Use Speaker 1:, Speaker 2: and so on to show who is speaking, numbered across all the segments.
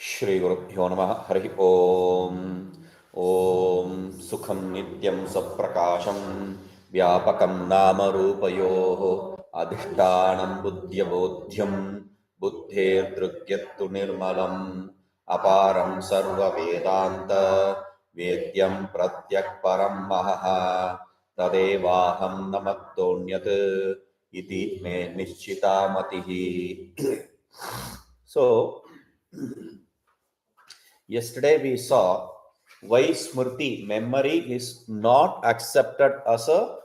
Speaker 1: श्रीगुरुभ्यो नमः हरिः ओम् ॐ सुखं नित्यं सप्रकाशं व्यापकं नामरूपयोः अधिष्ठानं बुद्ध्यबोध्यं बुद्धेर्दृग्यत्तु निर्मलम् अपारं सर्ववेदान्त वेद्यं प्रत्यक्परं महः तदेवाहं न मत्तोऽन्यत् इति मे निश्चिता मतिः. So yesterday we saw why Smriti memory is not accepted as a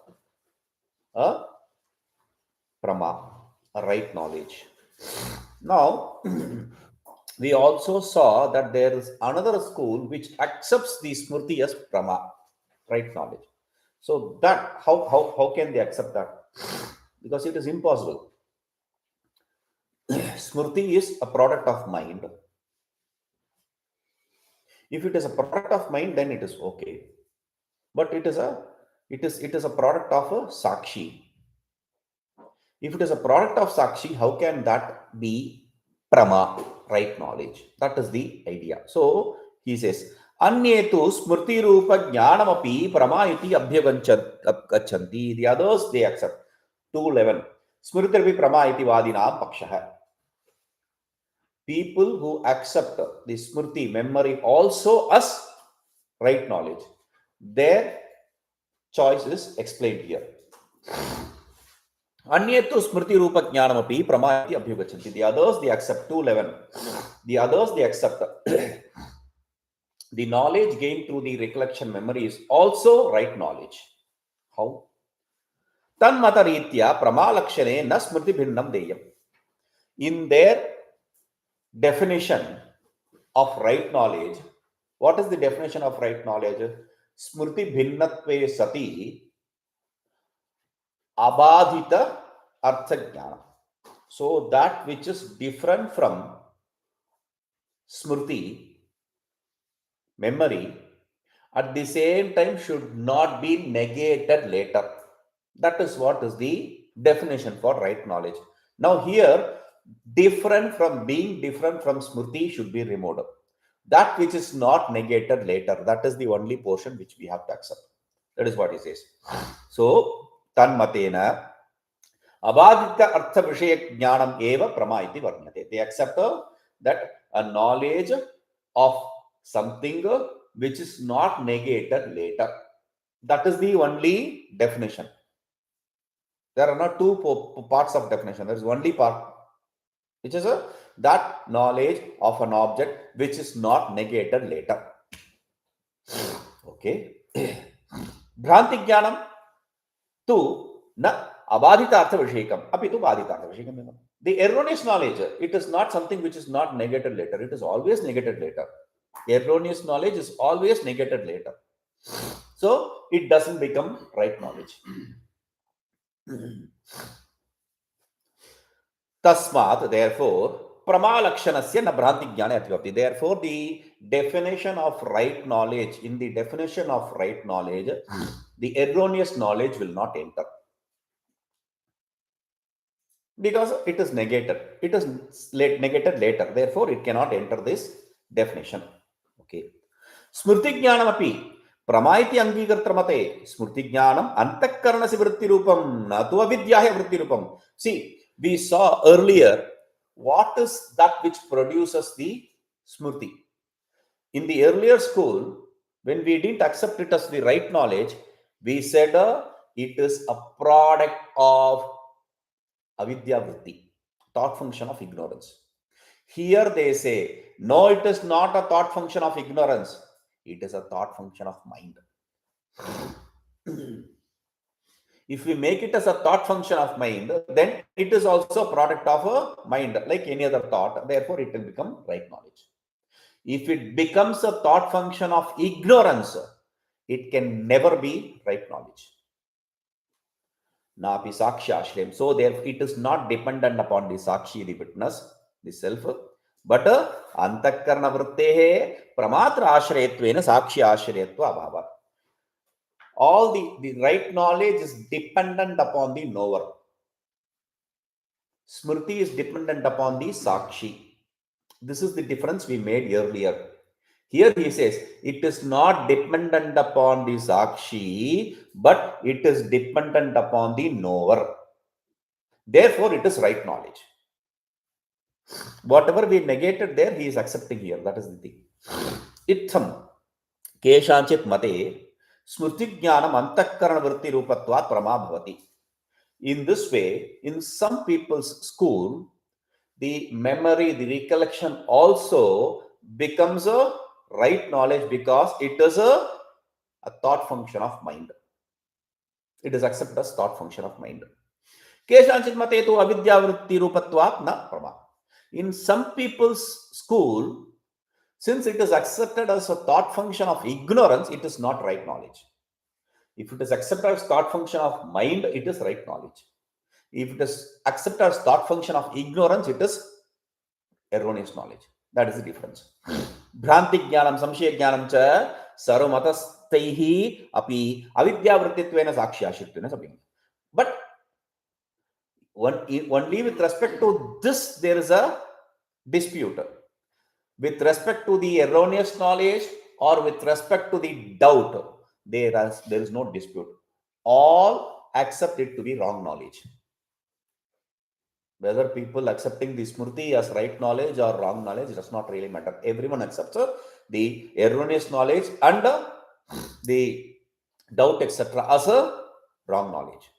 Speaker 1: Prama, a right knowledge. Now we also saw that there is another school which accepts the Smriti as Prama, right knowledge. So that how can they accept that? Because it is impossible. Smriti is a product of mind. If it is a product of mind, then it is okay. But it is a product of a sakshi. If it is a product of sakshi, how can that be prama, right knowledge? That is the idea. So he says, Anyetu smrti rupa jnanamapi prama iti abhyagachanti. The others they accept. 211. Smriti prama iti vadinam pakshaha. People who accept the smrti memory also as right knowledge, their choice is explained here. Anyetu smrti rupa jnanamapi prama iti abhyagachanti. The others they accept. 211. The others they accept the knowledge gained through the recollection memory is also right knowledge. How? Tanmata ritya pramalakshane na smrti bhinnam deyam. In their definition of right knowledge, what is the definition of right knowledge? Smrti bhinnatve sati abadhita artha jnana. So that which is different from smrti, memory, at the same time should not be negated later. That is what is the definition for right knowledge. Now here, different from smrti should be removed. That which is not negated later, that is the only portion which we have to accept. That is what he says. So, tanmatena abhadita artha vishaya jnanam eva prama iti varnyate. They accept that a knowledge of something which is not negated later. That is the only definition. There are not two parts of definition. There is only part, which is that knowledge of an object which is not negated later. Okay. Bhranti jnanam tu na abadhita artha vishekam api tu badhita artha vishekam. The erroneous knowledge, it is not something which is not negated later. It is always negated later. Erroneous knowledge is always negated later. So it doesn't become right knowledge. Tasmat, therefore, Pramalakshanasya na bhranti jnana atyapti. Therefore, the definition of right knowledge, in the definition of right knowledge, the erroneous knowledge will not enter. Because it is negated. It is negated later. Therefore, it cannot enter this definition. Okay. Smrti jnanam api pramaiti angikartramate. Smrti jnanam antakkaranasi vritti rupam natu avidyaya vritti rupam. See, we saw earlier what is that which produces the smrti. In the earlier school, when we didn't accept it as the right knowledge, we said it is a product of avidya vritti, thought function of ignorance. Here they say, no, it is not a thought function of ignorance. It is a thought function of mind. If we make it as a thought function of mind, then it is also a product of a mind, like any other thought. Therefore, it will become right knowledge. If it becomes a thought function of ignorance, it can never be right knowledge. Napi sakshi ashram. So, therefore, it is not dependent upon the sakshi, the witness, the self, but antakkarana vrittehe pramatra ashrayatvena sakshi ashrayatva abhava. All the right knowledge is dependent upon the knower. Smriti is dependent upon the sakshi. This is the difference we made earlier. Here he says it is not dependent upon the Sakshi, but it is dependent upon the knower. Therefore, it is right knowledge. Whatever we negated there, he is accepting here. That is the thing. Itham Keshanchit Mate Smrti Jnanam Antakarana Vritti Rupatvat Prama Bhavati. In this way, in some people's school, the memory, the recollection also becomes a right knowledge because it is a thought function of mind. It is accepted as thought function of mind. Keshanchit mate tu avidyavritti rupatvat na prama. In some people's school, since it is accepted as a thought function of ignorance, it is not right knowledge. If it is accepted as thought function of mind, it is right knowledge. If it is accepted as thought function of ignorance, it is erroneous knowledge. That is the difference. Bhranti jnanam samshaya jnanam cha sarvmatastaihi api avidyavrittittvena sakshyashritvena sabhim. But only with respect to this, there is a dispute. With respect to the erroneous knowledge or with respect to the doubt, there is no dispute. All accept it to be wrong knowledge. Whether people accepting the Smrti as right knowledge or wrong knowledge does not really matter. Everyone accepts the erroneous knowledge and the doubt, etc., as a wrong knowledge.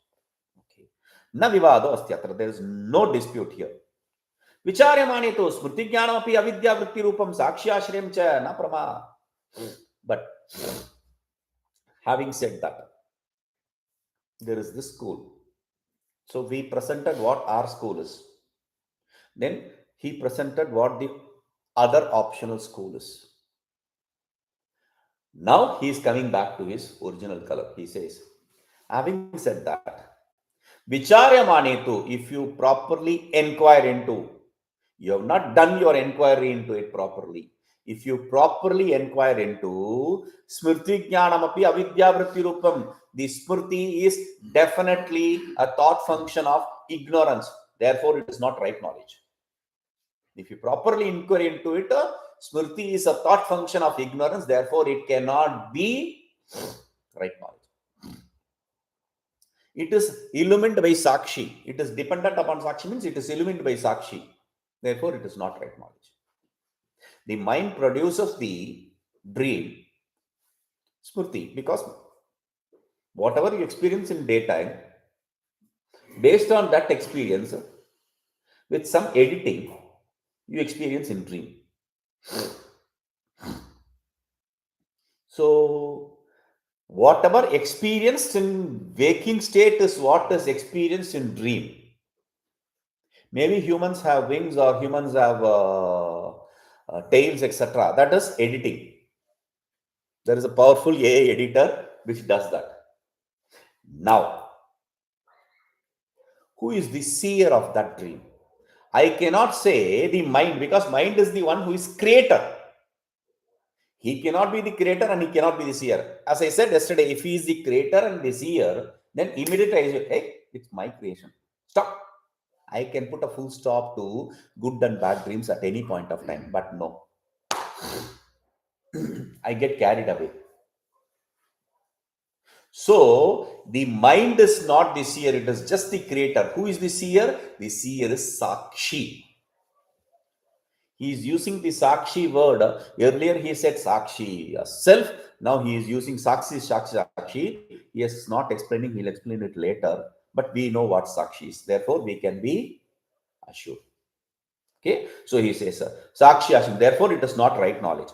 Speaker 1: Okay. Na vivado astyatra. There is no dispute here. Vicharyamani to Smrti jnanam api avidya vritti rupam sakshyashriyam cha na prama. But having said that, there is this school. So we presented what our school is. Then he presented what the other optional school is. Now he is coming back to his original color. He says, having said that, Vicharya Manetu, if you properly inquire into, you have not done your inquiry into it properly. If you properly inquire into Smrti Jnanam api avidya vritti rupam, the Smrti is definitely a thought function of ignorance. Therefore, it is not right knowledge. If you properly inquire into it, Smrti is a thought function of ignorance. Therefore, it cannot be right knowledge. It is illumined by Sakshi. It is dependent upon Sakshi means it is illumined by Sakshi. Therefore, it is not right knowledge. The mind produces the dream, Smrti, because whatever you experience in daytime, based on that experience, with some editing, you experience in dream. So, whatever experienced in waking state is what is experienced in dream. Maybe humans have wings or humans have tails, etc. That is editing. There is a powerful AI editor which does that. Now, who is the seer of that dream? I cannot say the mind because mind is the one who is creator. He cannot be the creator and he cannot be the seer. As I said yesterday, if he is the creator and the seer, then immediately I say, hey, it's my creation. Stop. I can put a full stop to good and bad dreams at any point of time, but no. I get carried away. So, the mind is not the seer, it is just the creator. Who is the seer? The seer is Sakshi. He is using the Sakshi word. Earlier he said Sakshi, self. Now he is using Sakshi, Sakshi. He is not explaining, he will explain it later. But we know what Sakshi is. Therefore, we can be assured. Okay, so he says Sakshi Ashim. Therefore, it is not right knowledge.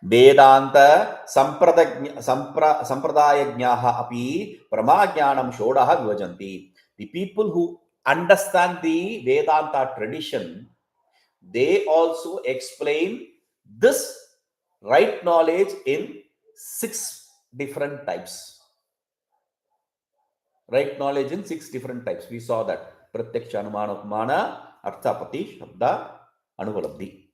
Speaker 1: Vedanta sampradayajnaha api pramajnanam shodaha vivajanti. The people who understand the Vedanta tradition, they also explain this right knowledge in 6 different types. Right knowledge in 6 different types. We saw that. Pratyaksha, Anumana, Upmana, Arthapati, Shabda, Anuvalabdhi.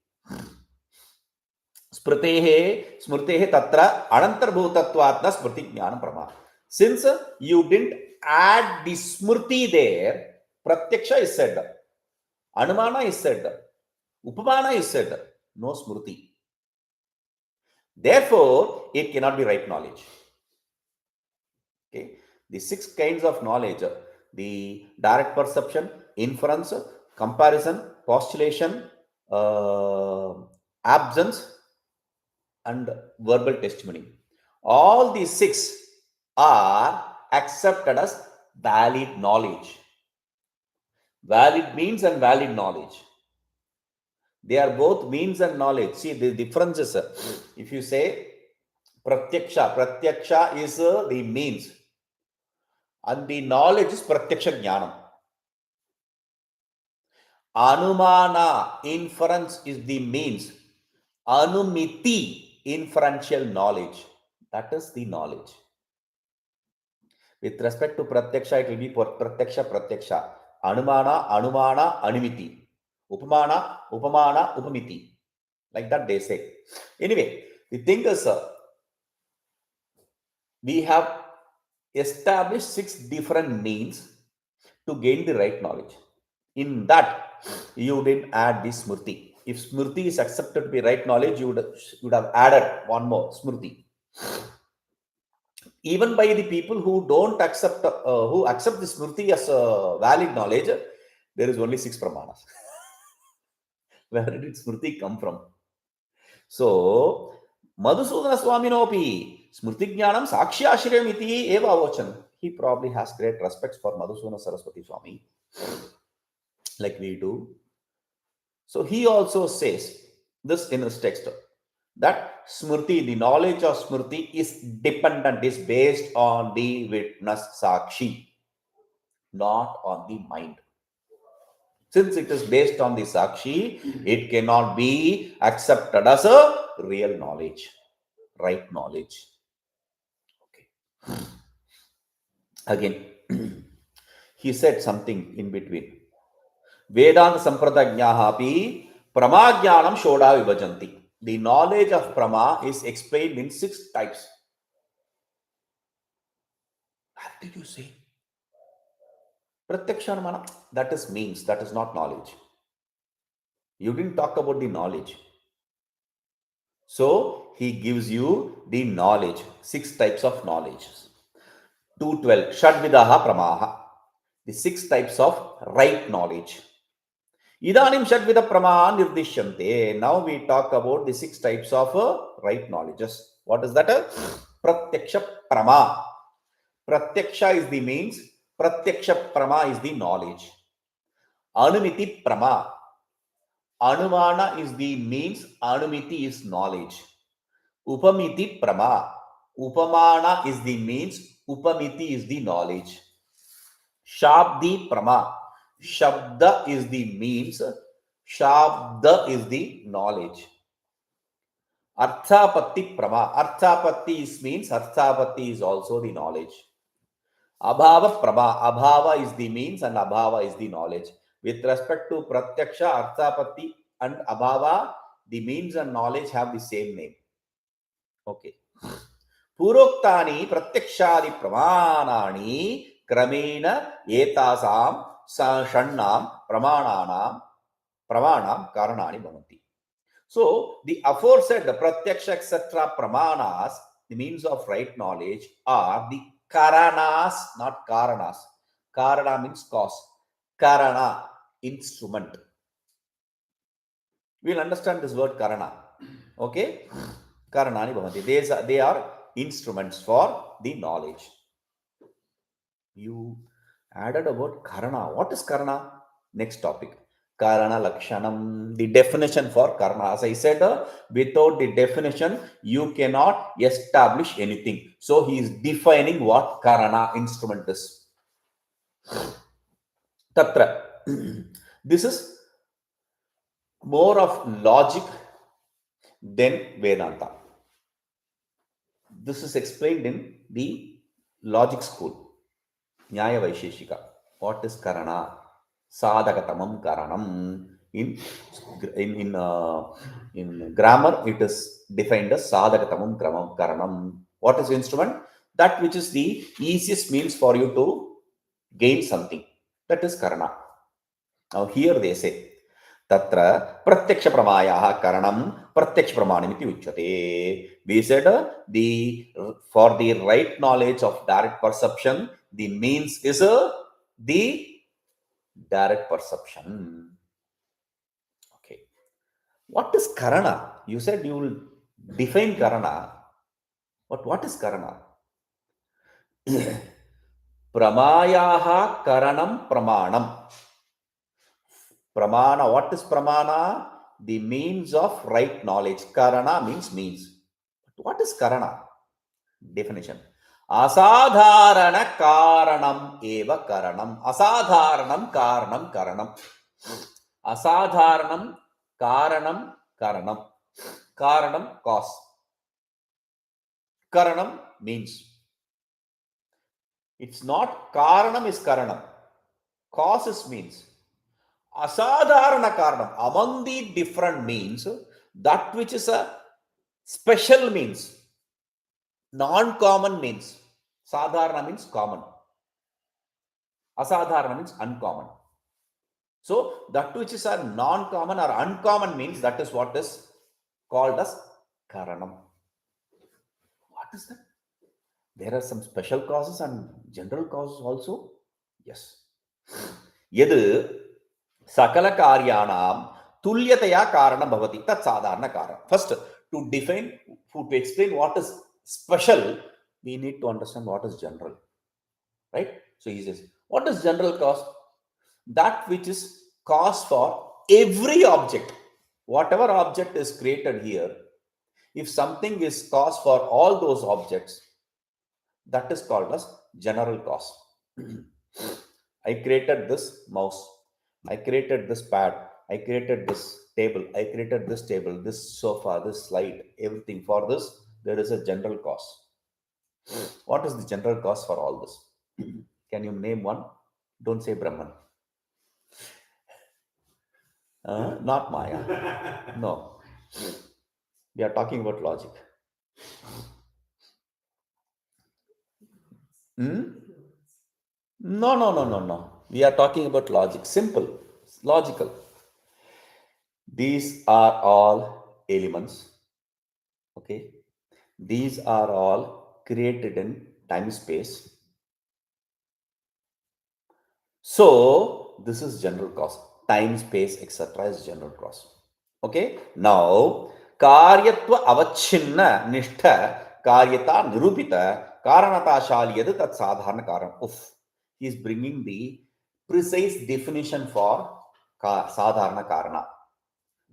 Speaker 1: Smrtehe tatra anantarbhutatvatna smrti jnanam prama. Since you didn't add the smrti there, Pratyaksha is said. Anumana is said. Upamana is said. no smriti. Therefore, it cannot be right knowledge. Okay, the 6 kinds of knowledge: the direct perception, inference, comparison, postulation, absence, and verbal testimony. All these 6 are accepted as valid knowledge. Valid means and valid knowledge. They are both means and knowledge. See the differences. If you say pratyaksha is the means, and the knowledge is pratyaksha jnanam. Anumana, inference, is the means. Anumiti, inferential knowledge. That is the knowledge. With respect to pratyaksha, it will be pratyaksha. Anumana, anumiti. Upamana, upamiti. Like that they say. Anyway, the thing is, we have established 6 different means to gain the right knowledge. In that, you didn't add the smriti. If smriti is accepted to be right knowledge, you would have added one more, smriti. Even by the people who don't accept, who accept the smriti as valid knowledge, there is only 6 pramanas. Where did smriti come from? So, Madhusudana Swaminopi, Smriti Jnanam Sakshashirayam iti eva avochan. He probably has great respects for Madhusudana Saraswati Swami, like we do. So, he also says this in his text, that Smriti, the knowledge of Smriti, is dependent, is based on the witness Sakshi, not on the mind. Since it is based on the Sakshi, it cannot be accepted as a real knowledge, right knowledge. Okay. Again, he said something in between. Vedanta Sampradajnaha api Pramajnanam Shoda Vibhajanti. The knowledge of Prama is explained in 6 types. What did you say? Pratyakshanamana, that is means, that is not knowledge. You didn't talk about the knowledge. So, he gives you the knowledge, 6 types of knowledge. 212, Shadvidaha Pramaha, the 6 types of right knowledge. Idanim Shadvida Prama Nirdishyante. Now we talk about the 6 types of right knowledges. What is that? Pratyaksha Prama. Pratyaksha is the means, Pratyaksha Prama is the knowledge. Anumiti Prama. Anumana is the means, Anumiti is knowledge. Upamiti Prama. Upamana is the means, Upamiti is the knowledge. Shabdi Prama. Shabda is the means, Shabda is the knowledge. Arthapatti Prama. Arthapatti is means, Arthapatti is also the knowledge. Abhava Prama. Abhava is the means and Abhava is the knowledge. With respect to Pratyaksha, Arthapatti and Abhava, the means and knowledge have the same name. Okay. Puroktani Pratyakshadi Pramanani Kramena Etasam Shannam Pramanam Karanani Bhavanti. So, the aforesaid, the Pratyaksha, etc. Pramanas, the means of right knowledge, are the Karanas, not Karanas. Karana means cause. Karana, instrument. We will understand this word Karana. Okay? Karanani Bhavanti. They are instruments for the knowledge. You added a word Karana. What is Karana? Next topic. Karana Lakshanam. The definition for Karana. As I said, without the definition, you cannot establish anything. So he is defining what Karana instrument is. Tatra. This is more of logic than Vedanta. This is explained in the logic school. Nyaya Vaisheshika. What is Karana? Sadhakatamam Karanam. In grammar, it is defined as Sadhakatamam Karanam. What is instrument? That which is the easiest means for you to gain something. That is Karana. Now here they say, तत्र प्रत्यक्ष प्रमायाः कारणं प्रत्यक्ष प्रमाणमिति उच्यते. We said the for the right knowledge of direct perception, the means is the direct perception. Okay. What is karana? You said you will define karana. But what is karana? Pramayaha karanam pramanam. Pramana, what is pramana? The means of right knowledge. Karana means means. What is karana? Definition. Asadharana karanam eva karanam. Asadharanam karanam karanam. Asadharanam karanam karanam. Karanam cause. Karanam means. It's not karanam is karanam. Cause is means. Asadharana karanam. Among the different means, that which is a special means, non-common means. Sadharana means common. Asadharana means uncommon. So that which is a non-common or uncommon means, that is what is called as karanam. What is that? There are some special causes and general causes also. Yes. Yadu sakala karyanam tulyataya karana bhavati tat sadharana karana. First, to define, to explain what is special, we need to understand what is general. Right? So he says, what is general cause? That which is cause for every object. Whatever object is created here, if something is cause for all those objects, that is called as general cause. I created this mouse. I created this pad. I created this table. I created this table, this sofa, this slide, everything. For this, there is a general cause. What is the general cause for all this? Can you name one? Don't say Brahman. Not Maya. No. We are talking about logic. No. We are talking about logic. Simple. Logical. These are all elements. Okay. These are all created in time space. So this is general cause. Time, space, etc. is general cause. Okay. Now, karyatva avachinna nishtha karyata nirupita karanatashali yadu tat sadharana karan. He is bringing the precise definition for sadharana karana.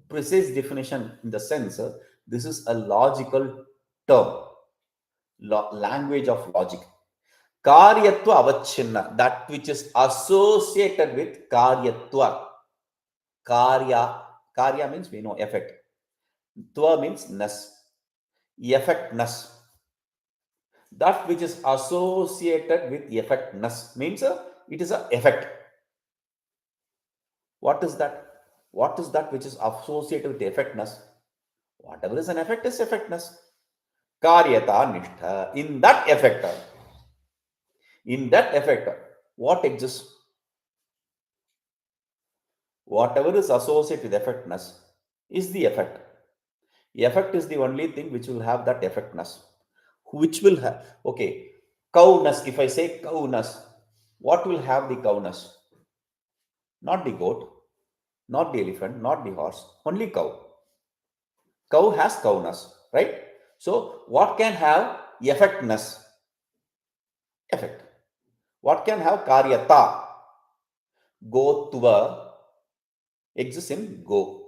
Speaker 1: Precise definition in the sense, this is a logical term, language of logic. Karyatva avachinna, that which is associated with karyatva. Karya means we know effect. Tva means ness, effectness. That which is associated with effectness means it is an effect. What is that? What is that which is associated with effectness? Whatever is an effect is effectness. Karyata nishtha. In that effect, what exists? Whatever is associated with effectness is the effect. Effect is the only thing which will have that effectness. Which will have, okay, cowness. If I say cowness, what will have the cowness? Not the goat, not the elephant, not the horse, only cow. Cow has cowness, right? So, what can have effectness? Effect. What can have karyata? Gotva exists in go.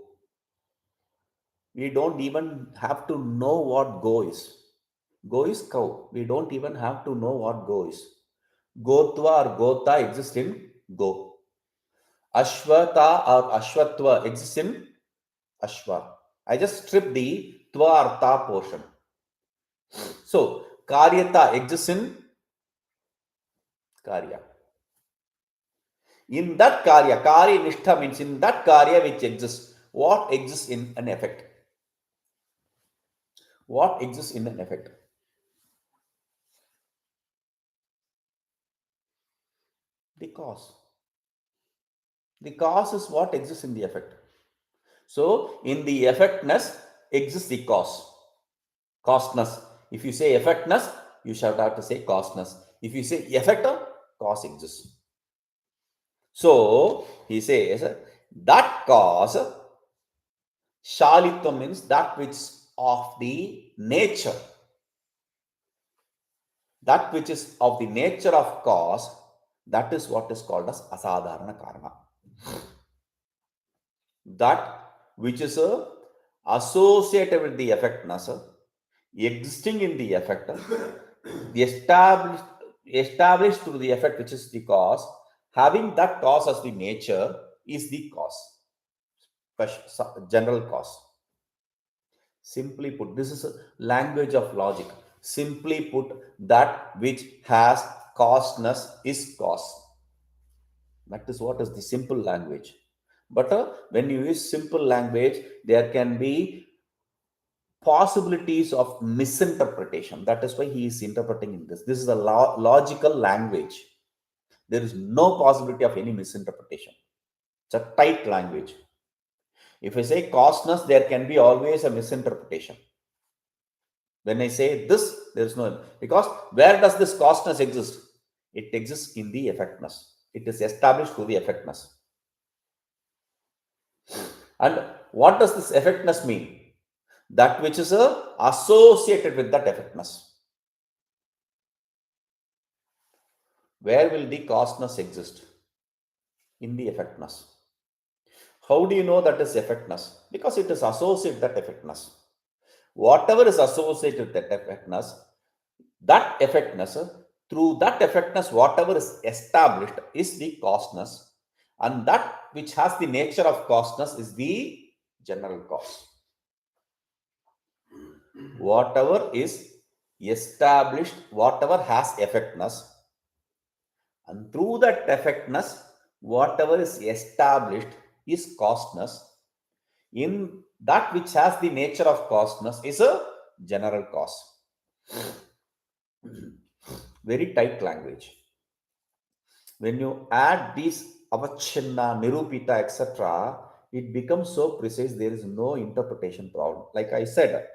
Speaker 1: We don't even have to know what go is. Go is cow. We don't even have to know what go is. Gotva or gota exists in go. Ashwata or ashwatva exists in ashwa. I just stripped the tva or ta portion. So, karyata exists in karya. In that karya nishtha means in that karya which exists. What exists in an effect? What exists in an effect? The cause. The cause is what exists in the effect. So in the effectness exists the cause. Costness. If you say effectness, you shall have to say costness. If you say effector, cause exists. So he says that cause, shalitvam means that which of the nature, that which is of the nature of cause, that is what is called as asadharana karana. That which is associated with the effectness, existing in the effect, established through the effect which is the cause, having that cause as the nature is the cause, general cause. Simply put, this is a language of logic. Simply put, that which has causeness is cause. That is what is the simple language. But when you use simple language, there can be possibilities of misinterpretation. That is why he is interpreting in this. This is a logical language. There is no possibility of any misinterpretation. It's a tight language. If I say causeness, there can be always a misinterpretation. When I say this, there is no, because where does this causeness exist? It exists in the effectness. It is established through the effectness. And what does this effectness mean? That which is associated with that effectness. Where will the causeness exist? In the effectness. How do you know that is effectness? Because it is associated with that effectness. Whatever is associated with that effectness, through that effectness, whatever is established is the causeness, and that which has the nature of causeness is the general cause. Whatever is established, whatever has effectness, and through that effectness, whatever is established is causeness. In that which has the nature of causeness is a general cause. Very tight language. When you add these avachinna, nirupita, etc., it becomes so precise, there is no interpretation problem. Like I said,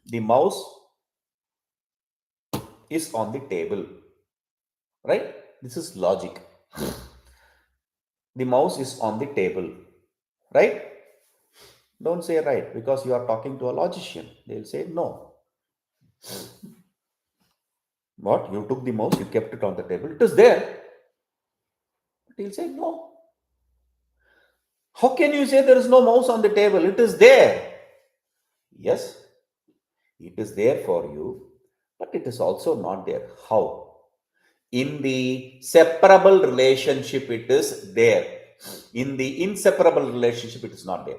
Speaker 1: the mouse is on the table, right? This is logic. The mouse is on the table, right? Don't say right, because you are talking to a logician. They'll say no. What? You took the mouse, you kept it on the table. It is there. But he'll say no. How can you say there is no mouse on the table? It is there. Yes, it is there for you, but it is also not there. How? In the separable relationship, it is there. In the inseparable relationship, it is not there.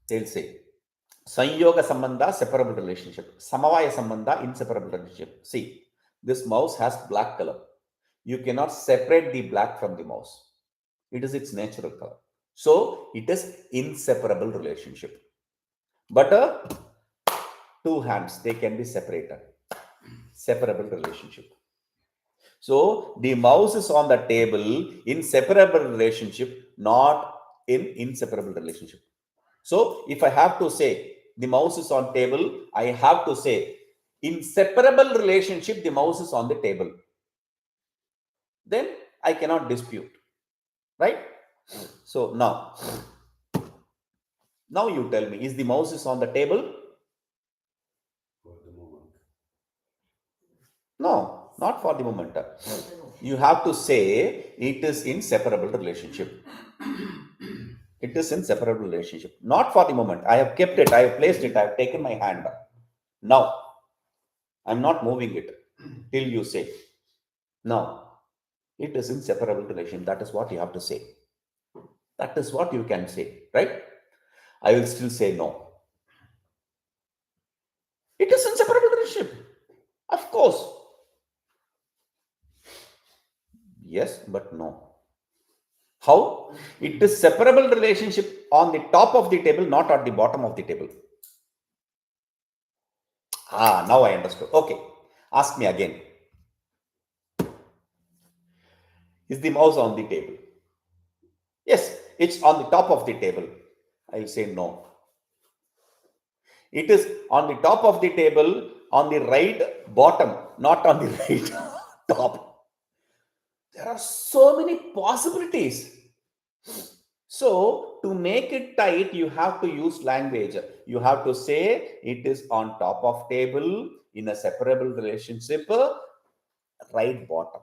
Speaker 1: They'll say Sanyoga Sambandha, separable relationship. Samavaya Sambandha, inseparable relationship. See, this mouse has black color. You cannot separate the black from the mouse. It is its natural color. So, it is inseparable relationship. But two hands, they can be separated. Separable relationship. So, the mouse is on the table in separable relationship, not in inseparable relationship. So, if I have to say the mouse is on table, I have to say in separable relationship, the mouse is on the table. Then I cannot dispute, right? So now you tell me, is the mouse is on the table?
Speaker 2: For the moment.
Speaker 1: No, not for the moment. You have to say it is in separable relationship. It is in separable relationship, not for the moment. I have kept it, I have placed it, I have taken my hand. Now, I'm not moving it till you say. Now, it is in separable relation. That is what you have to say. That is what you can say, right? I will still say no. It is inseparable relationship. Of course. Yes, but no. How? It is separable relationship on the top of the table, not at the bottom of the table. Now I understood. Okay. Ask me again. Is the mouse on the table? Yes, it's on the top of the table. I'll say no. It is on the top of the table, on the right bottom, not on the right top. There are so many possibilities. So, to make it tight, you have to use language. You have to say it is on top of table in a separable relationship, right bottom.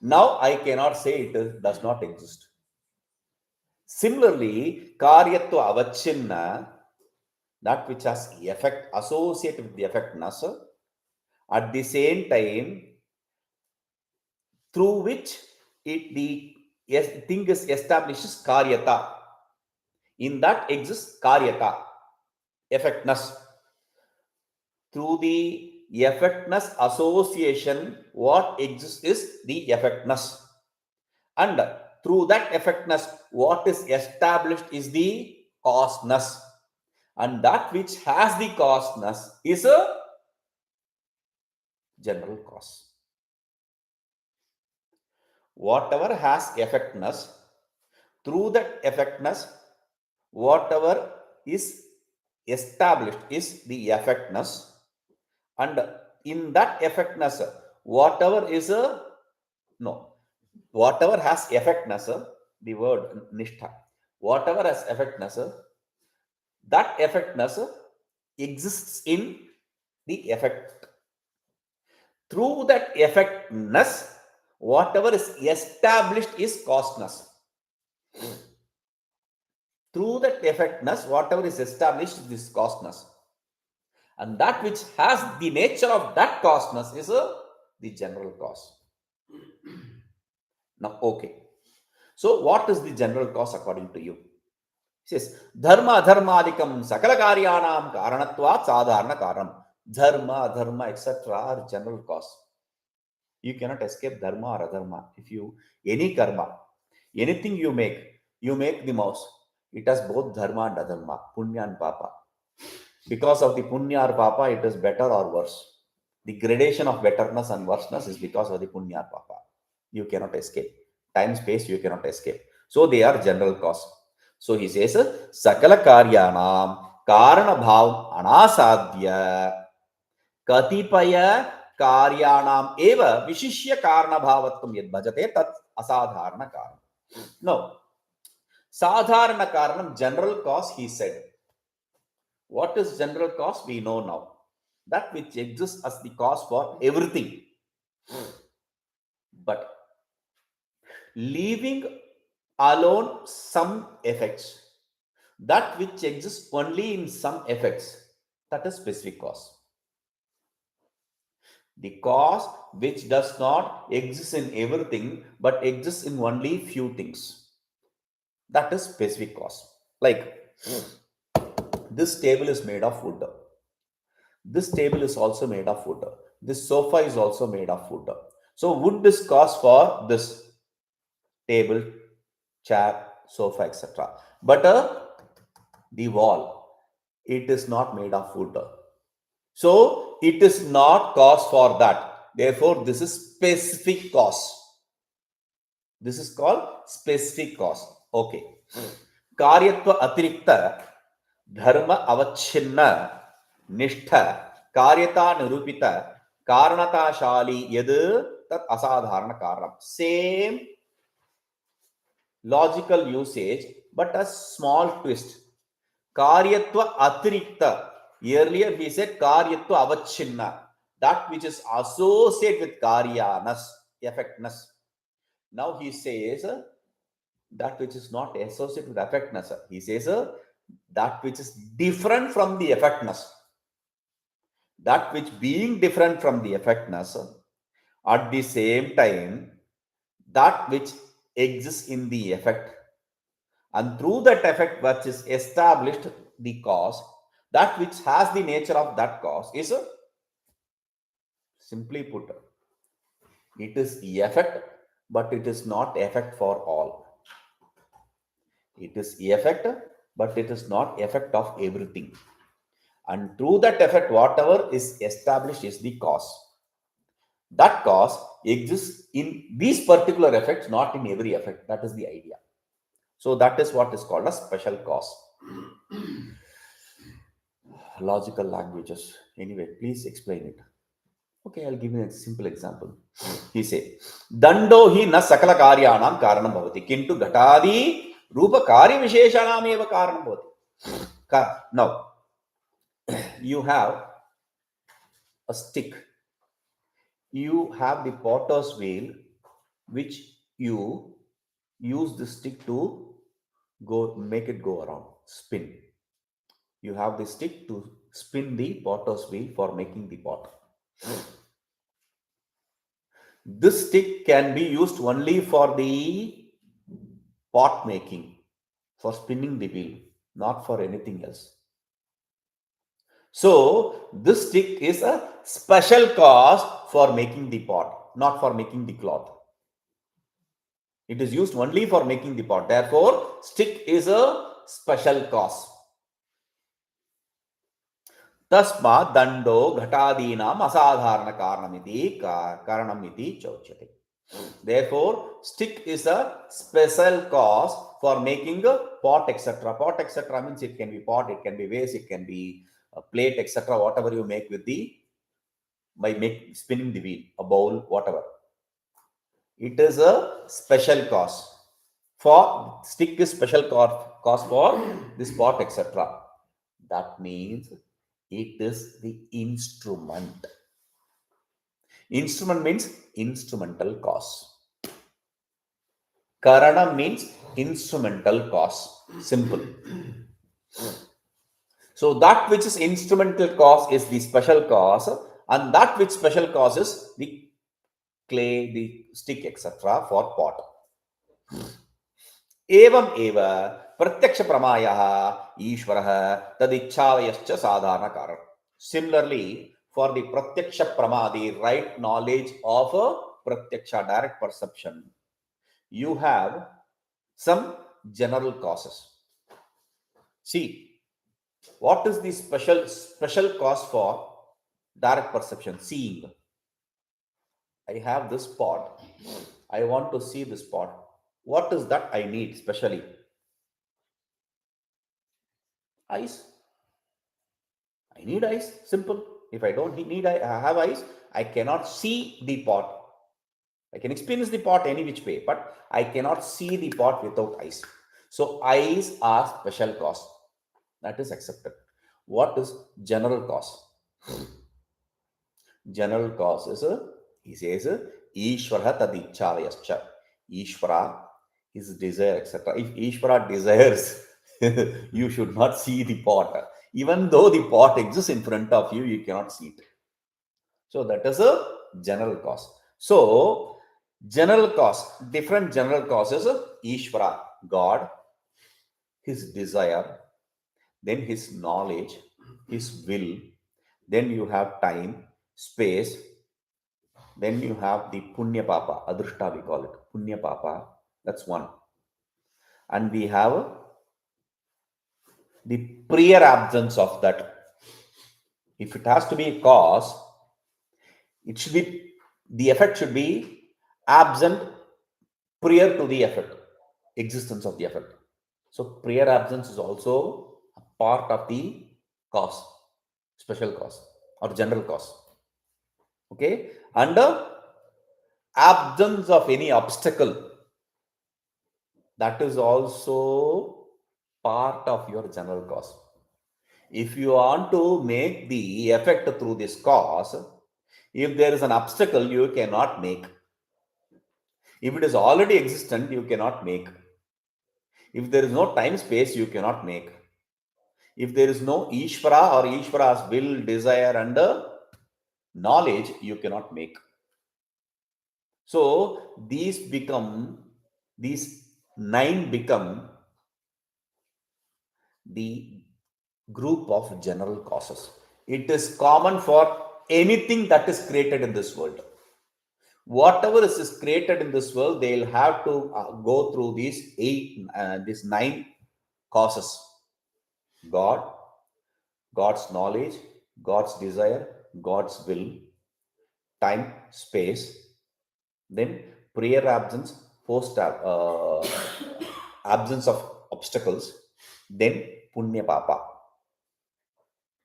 Speaker 1: Now, I cannot say does not exist. Similarly, karyatva avachinna, that which has effect associated with the effectness, at the same time, through which the thing is establishes karyata. In that exists karyata, effectness. Through the effectness association, what exists is the effectness. And through that effectness, what is established is the causeness. And that which has the causeness is a general cause. Whatever has effectness, through that effectness, whatever is established is the effectness. And in that effectness, whatever is a no, whatever has effectness, the word nishtha, whatever has effectness, that effectness exists in the effect. Through that effectness, whatever is established is causeness. Through that effectness, whatever is established is causeness. And that which has the nature of that causeness is the general cause. Now, okay. So, what is the general cause according to you? It says, dharma dharmadikam sakala karyanam karanatvat sadharana karanam. Dharma, dharma, etc. are general cause. You cannot escape dharma or adharma. If you, any karma, anything you make the mouse. It has both dharma and adharma, punya and papa. Because of the punya or papa, it is better or worse. The gradation of betterness and worseness is because of the punya or papa. You cannot escape. Time, space, you cannot escape. So they are general cause. So he says, Sakala Karyanam Karana Bhav Anasadhya Katipaya Karyanam Eva Vishishya Karana Bhavattam Yad Bhajate Tat Asadharana Karanam. No. Sadharana Karanam, general cause, he said. What is general cause? We know now. That which exists as the cause for everything. But leaving alone some effects, that which exists only in some effects, that is specific cause. The cause which does not exist in everything but exists in only few things, that is specific cause. Like this table is made of wood. This table is also made of wood. This sofa is also made of wood. So wood is cause for this table, chair, sofa, etc. But the wall, it is not made of wood. So it is not cause for that. Therefore, this is specific cause. This is called specific cause. Okay. Karyatva atirikta dharma avachinna nishtha karyata nirupita karanata shali yad tat asadharana karanam. Same logical usage, but a small twist. Karyatva atirikta. Earlier we said karyatva avachinna, that which is associated with karyanas, effectness. Now he says that which is not associated with effectness. He says that which is different from the effectness. That which being different from the effectness, at the same time, that which exists in the effect, and through that effect which is established the cause, that which has the nature of that cause is simply put, it is the effect, but it is not effect for all. It is effect, but it is not effect of everything. And through that effect, whatever is established is the cause. That cause exists in these particular effects, not in every effect. That is the idea. So that is what is called a special cause. Logical languages. Anyway, please explain it. Okay, I'll give you a simple example. He say, Dando hi na sakala karyanam karanam bhavati. Kintu ghatadi rupa karya visheshanam eva karanam bhavati. Now, you have a stick. You have the potter's wheel, which you use the stick to go make it go around, spin. You have the stick to spin the potter's wheel for making the pot. This stick can be used only for the pot making, for spinning the wheel, not for anything else. So this stick is a special cause for making the pot, not for making the cloth. It is used only for making the pot. Therefore, stick is a special cause. Tasma dando ghatadinam asadharana karanamiti chauchyate. Therefore, stick is a special cause for making a pot, etc. Pot, etc. means it can be pot, it can be vase, it can be a plate, etc. Whatever you make with the by spinning the wheel, a bowl, whatever. It is a special cause. For stick is special cause for this pot, etc. That means it is the instrument. Instrument means instrumental cause. Karana means instrumental cause. Simple. So that which is instrumental cause is the special cause, and that which special cause is the clay, the stick, etc. for pot. एवं एव प्रत्यक्ष प्रमायः ईश्वरः तदिच्छावयश्च साधारण कारण. Similarly, for the pratyaksha prama, the right knowledge of a pratyaksha, direct perception, you have some general causes. See, what is the special cause for direct perception? Seeing. I have this pot. I want to see this pot. What is that I need specially? Eyes. I need eyes. Simple. If I don't need I have eyes, I cannot see the pot. I can experience the pot any which way, but I cannot see the pot without eyes. So eyes are special cause. That is accepted. What is general cause? General cause is he says Ishvara tadichchavayascha. Ishvara, his desire, etc. If Ishvara desires, you should not see the pot. Even though the pot exists in front of you, you cannot see it. So that is a general cause. So general cause, different general causes: Ishvara, God, his desire, then his knowledge, his will, then you have time, space, then you have the Punya Papa, Adrushta we call it, Punya Papa, that's one. And we have the prior absence of that. If it has to be a cause, it should be, the effect should be absent prior to the effect, existence of the effect. So prior absence is also a part of the cause, special cause or general cause. Okay, under absence of any obstacle, that is also part of your general cause. If you want to make the effect through this cause, if there is an obstacle, you cannot make. If it is already existent, you cannot make. If there is no time space, you cannot make. If there is no Ishvara or Ishvara's will, desire, and knowledge, you cannot make. So these 9 become the group of general causes. It is common for anything that is created in this world. Whatever is created in this world, they'll have to go through these 9 causes: God, God's knowledge, God's desire, God's will, time, space, then prior absence, post absence of obstacles, then punya papa.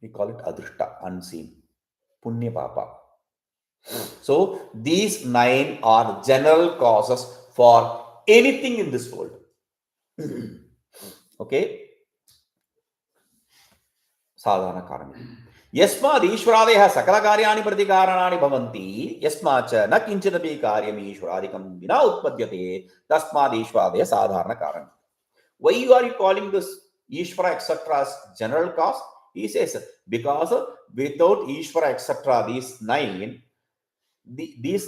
Speaker 1: We call it adrishta, unseen. Punya papa. So these 9 are general causes for anything in this world. Okay. साधारण कारण यस्माद् ईश्वरादयः सकलकार्याणि प्रतिकारणानि भवन्ति यस्माच्च न किञ्चिदपि कार्यम् ईश्वरादिकं विना उत्पद्यते तस्माद् ईश्वरादयः साधारण कारण. Why are you calling this Ishvara etc. as general cause? He says because without Ishvara etc. These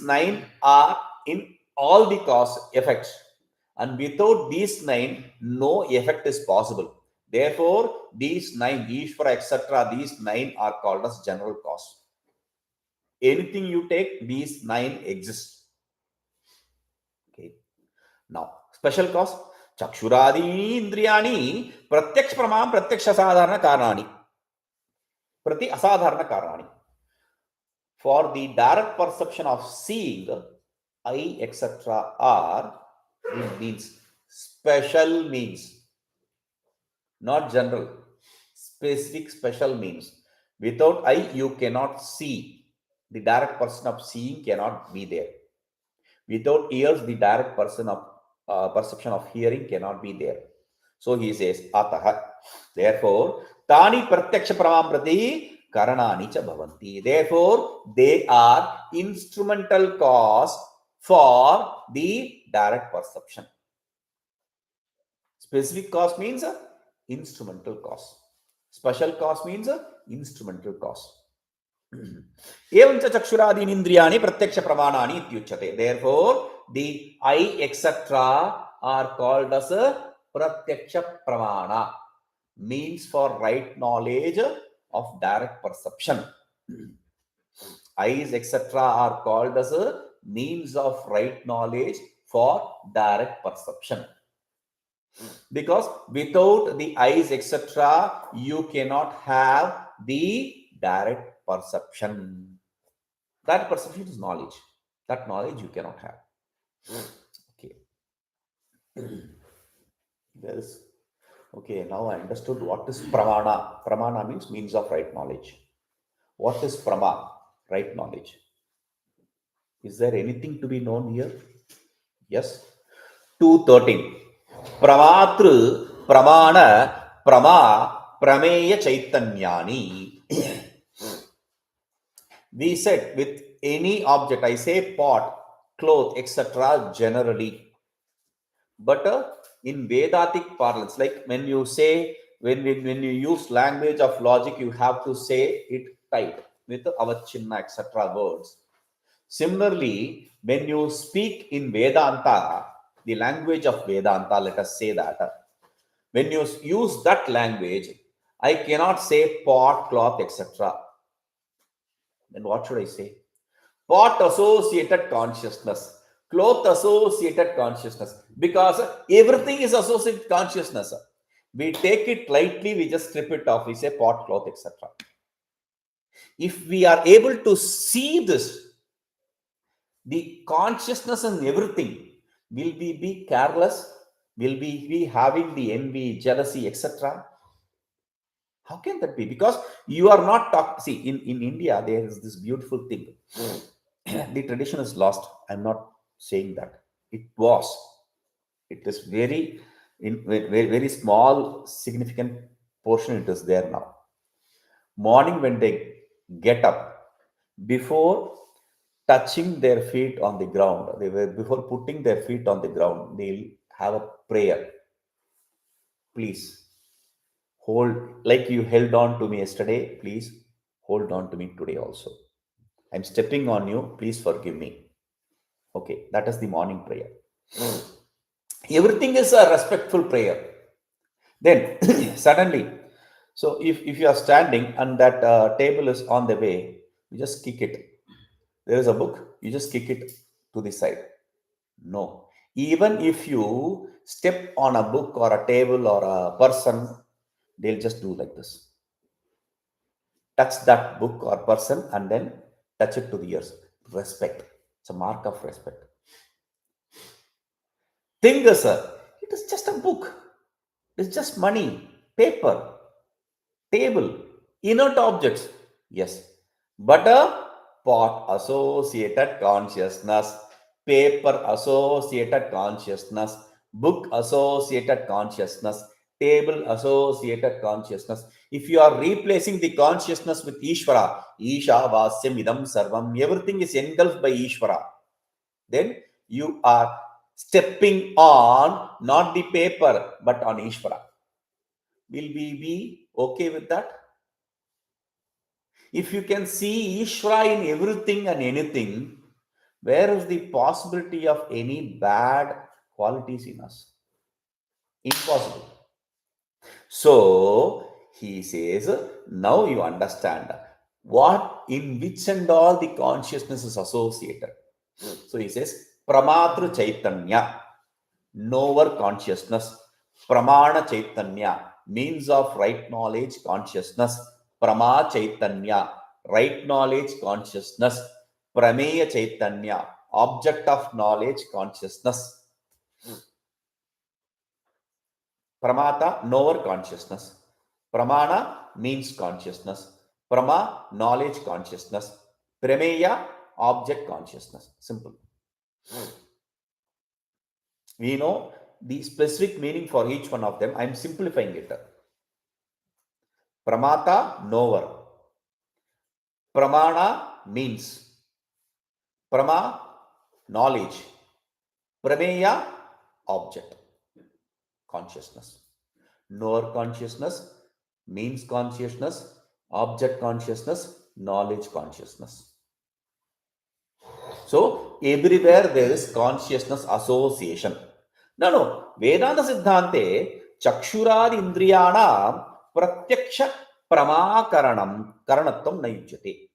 Speaker 1: 9 are in all the cause effects, and without these 9 no effect is possible. Therefore, these 9, Ishvara, etc., these 9 are called as general cause. Anything you take, these 9 exist. Okay. Now, special cause, Chakshuradi Indriyani, Pratyaksh Pramam, Pratyaksh Asadharana Karani. Prati Asadharana Karani. For the direct perception of seeing, eye, etc., are, it means special means. Not general, specific special means. Without eye, you cannot see. The direct person of seeing cannot be there. Without ears, the direct person of perception of hearing cannot be there. So he says, Ataha. Therefore, Tani Pratyaksha Pramam Prati Karanani cha bhavanti. Therefore, they are instrumental cause for the direct perception. Specific cause means instrumental cause. Special cause means instrumental cause. Evam cha chakshuradi indriyani pratyaksha pramanani ityuchyate. Therefore, the eye etc. are called as pratyaksha pramana, means for right knowledge of direct perception. Eyes etc. are called as means of right knowledge for direct perception. Because without the eyes etc. you cannot have the direct perception. That perception is knowledge. That knowledge you cannot have. Okay. There's okay. Now I understood what is pramana. Pramana means of right knowledge. What is prama? Right knowledge. Is there anything to be known here? Yes. 213. Pramatru pramana prama prameya chaitanyani. We said with any object, I say pot, cloth, etc. generally. But in Vedatic parlance, like when you say, when you use language of logic, you have to say it tight with avachinna, etc. words. Similarly, when you speak in Vedanta, the language of Vedanta, let us say that, when you use that language, I cannot say pot, cloth, etc. Then what should I say? Pot associated consciousness, cloth associated consciousness, because everything is associated consciousness. We take it lightly, we just strip it off, we say pot, cloth, etc. If we are able to see this, the consciousness in everything, will we be careless? Will we be having the envy, jealousy, etc.? How can that be? Because you are not talking. See, in India, there is this beautiful thing. The tradition is lost. I'm not saying that. It was. It is very, very small, significant portion. It is there now. Morning when they get up, before touching their feet on the ground, before putting their feet on the ground, they'll have a prayer. Please hold, like you held on to me yesterday, please hold on to me today also. I'm stepping on you, please forgive me. Okay, that is the morning prayer. Everything is a respectful prayer. Then suddenly, so if you are standing and that table is on the way, you just kick it. There is a book, you just kick it to the side. No. Even if you step on a book or a table or a person, they'll just do like this. Touch that book or person and then touch it to the ears. Respect. It's a mark of respect. Think, sir, It is just a book. It's just money, paper, table, inert objects. Yes. But a pot associated consciousness, paper associated consciousness, book associated consciousness, table associated consciousness. If you are replacing the consciousness with Ishvara, Isha Vasyam Idam Sarvam, everything is engulfed by Ishvara, then you are stepping on not the paper but on Ishvara. Will we be okay with that? If you can see Ishvara in everything and anything, where is the possibility of any bad qualities in us? Impossible. So he says, now you understand what in which and all the consciousness is associated. So he says, Pramatru Chaitanya, knower consciousness, Pramana Chaitanya, means of right knowledge consciousness, Prama Chaitanya, right knowledge consciousness, Prameya Chaitanya, object of knowledge consciousness. Pramata, knower consciousness. Pramana means consciousness. Prama, knowledge consciousness. Prameya, object consciousness. Simple. We know the specific meaning for each one of them. I am simplifying it. Pramata, knower. Pramana means. Prama, knowledge. Prameya, object, consciousness. Knower consciousness, means consciousness, object consciousness, knowledge consciousness. So everywhere there is consciousness association. No. Vedanta Siddhante Chakshuradi Indriyana Pratyaksha Pramakaranam Karanatvam Nayuchyate.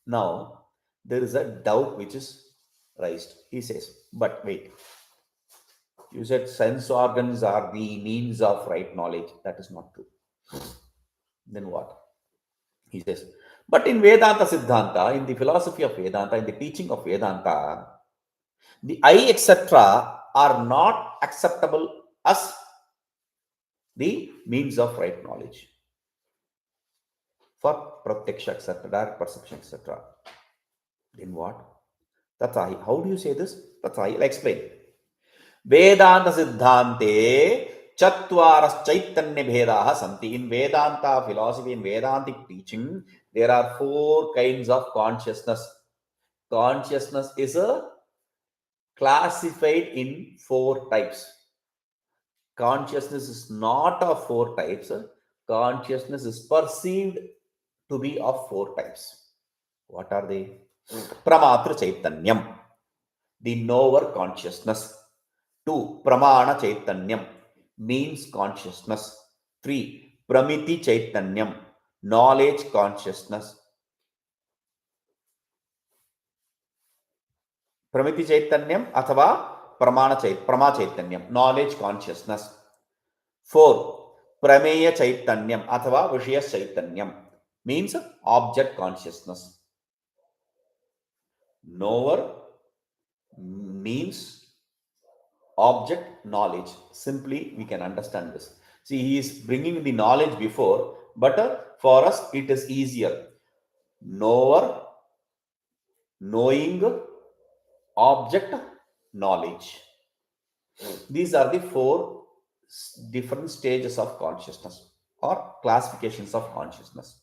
Speaker 1: Now there is a doubt which is raised. He says, but wait. You said sense organs are the means of right knowledge. That is not true. Then what? He says, but in Vedanta Siddhanta, in the philosophy of Vedanta, in the teaching of Vedanta, the I, etc., are not acceptable as the means of right knowledge for pratyaksha, etc., direct perception, etc. Then what? Tatsahi. How do you say this? Tatsahi. I'll explain. Vedanta Siddhante Chatvaras Chaitanya Bhedaha Santi. In Vedanta philosophy, in Vedantic teaching, there are 4 kinds of consciousness. Consciousness is classified in 4 types. Consciousness is not of 4 types. Consciousness is perceived to be of 4 types. What are they? Pramatra Chaitanyam, the knower consciousness. 2. Pramana Chaitanyam, means consciousness. 3. Pramiti Chaitanyam, knowledge consciousness. Pramiti Chaitanyam athava Prama Chaitanyam, knowledge consciousness. 4. Prameya Chaitanyam athava Vishaya Chaitanyam, means object consciousness. Knower means object knowledge. Simply we can understand this. See, he is bringing the knowledge before, but for us it is easier. Knower, knowing, object, knowledge. These are the 4 different stages of consciousness or classifications of consciousness.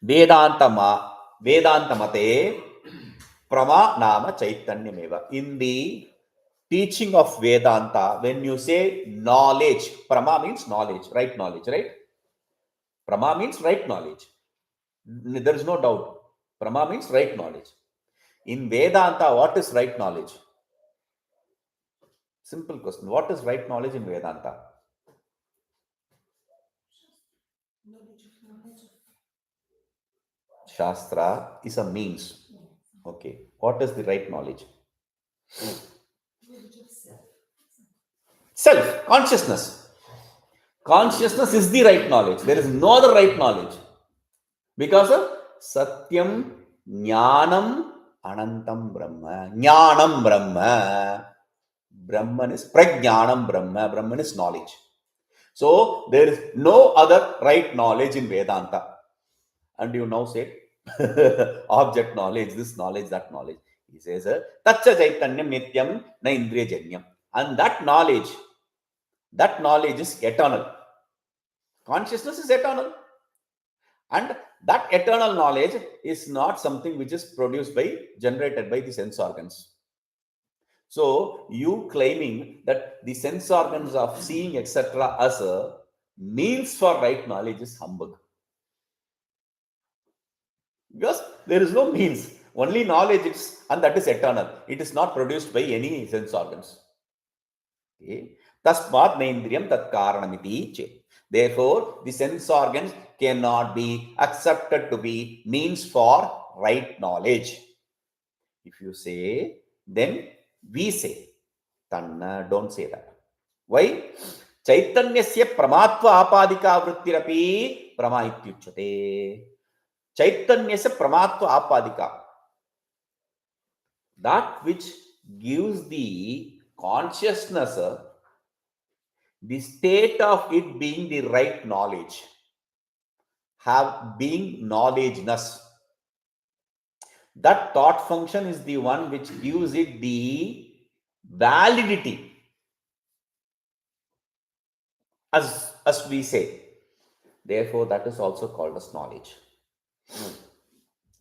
Speaker 1: Vedantamate Prama Nama Chaitanyameva. In the teaching of Vedanta, when you say knowledge, Prama means knowledge, right knowledge, right? Prama means right knowledge. There is no doubt. Prama means right knowledge. In Vedanta, what is right knowledge? Simple question. What is right knowledge in Vedanta? Shastra is a means. Okay. What is the right knowledge? Self, consciousness. Consciousness is the right knowledge. There is no other right knowledge. Because of Satyam, Jnanam, Anantam Brahma, Jnanam Brahma. Brahman is Prajnanam Brahma. Brahman is knowledge. So there is no other right knowledge in Vedanta. And you now say object knowledge, this knowledge, that knowledge. He says, Tacha Chaitanyam Nityam Na Indriya Janyam. And that knowledge is eternal. Consciousness is eternal. And that eternal knowledge is not something which is produced by, generated by the sense organs. So you claiming that the sense organs of seeing, etc., as a means for right knowledge is humbug. Because there is no means. Only knowledge is, and that is eternal. It is not produced by any sense organs. Okay. Tasmat naindriyam tat karanamiti che. Therefore, the sense organs cannot be accepted to be means for right knowledge. If you say, then we say. Tanna, don't say that. Why? Chaitanyasya pramatva apadika vrittirapi prama ityuchyate. Chaitanyasya pramatva apadika. That which gives the consciousness, the state of it being the right knowledge, being knowledgeness. That thought function is the one which gives it the validity. As we say. Therefore, that is also called as knowledge.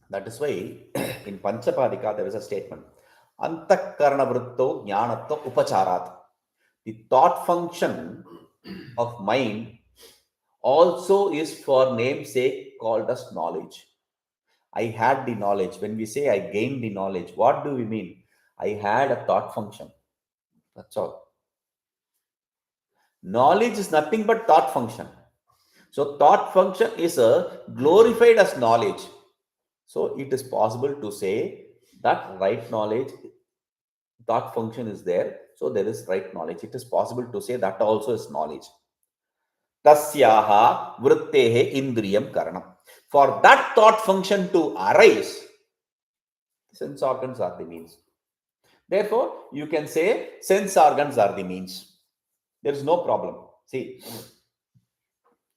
Speaker 1: That is why in Panchapadika there is a statement. Antakarana vritto jnanatva upacharat. The thought function of mind also is for namesake called as knowledge. I had the knowledge. When we say I gained the knowledge, what do we mean? I had a thought function. That's all. Knowledge is nothing but thought function. So thought function is glorified as knowledge. So it is possible to say that right knowledge, thought function is there. So there is right knowledge. It is possible to say that also is knowledge. Tasyaha vrittehe indriyam karanam. For that thought function to arise, sense organs are the means. Therefore, you can say sense organs are the means. There is no problem. See,